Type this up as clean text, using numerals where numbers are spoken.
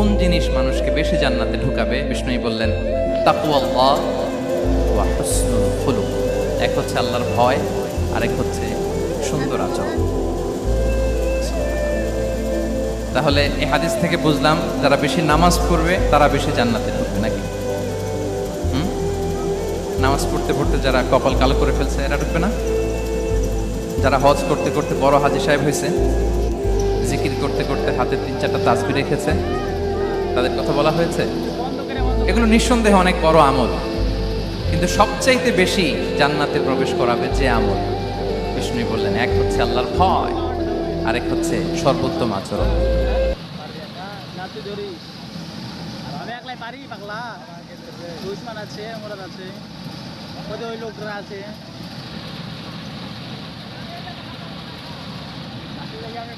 কোন জিনিস মানুষকে বেশি জান্নাতে ঢুকাবে? বিষ্ণুই বললেন তাকওয়াল্লাহ ওয়া হুসনুল খুলুক। এক হচ্ছে আল্লাহর ভয়, আরেক হচ্ছে সুন্দর আচরণ। তাহলে এই হাদিস থেকে বুঝলাম যারা বেশি নামাজ পড়বে তারা বেশি জান্নাতে ঢুকবে নাকি? নামাজ পড়তে পড়তে যারা কপাল কালো করে ফেলছে এরা ঢুকবে না? যারা হজ করতে করতে বড় হাজী সাহেব হয়েছে, জিকির করতে করতে হাতে 3-4টা তাসবিহ রেখেছে, তাদের কথা বলা হয়েছে? এগুলো নিঃসন্দেহে অনেক বড় আমল, কিন্তু সবচাইতে বেশি জান্নাতে প্রবেশ করাবে যে আমল, বিষ্ণু বললেন এক হচ্ছে আল্লাহর ভয়, আরেক হচ্ছে সর্বোত্তম আচরণ। আমি একলাই পারি পাগলা, দুশ্মন আছে, মোরাদ আছে, ওই লোকরা আছে। আমি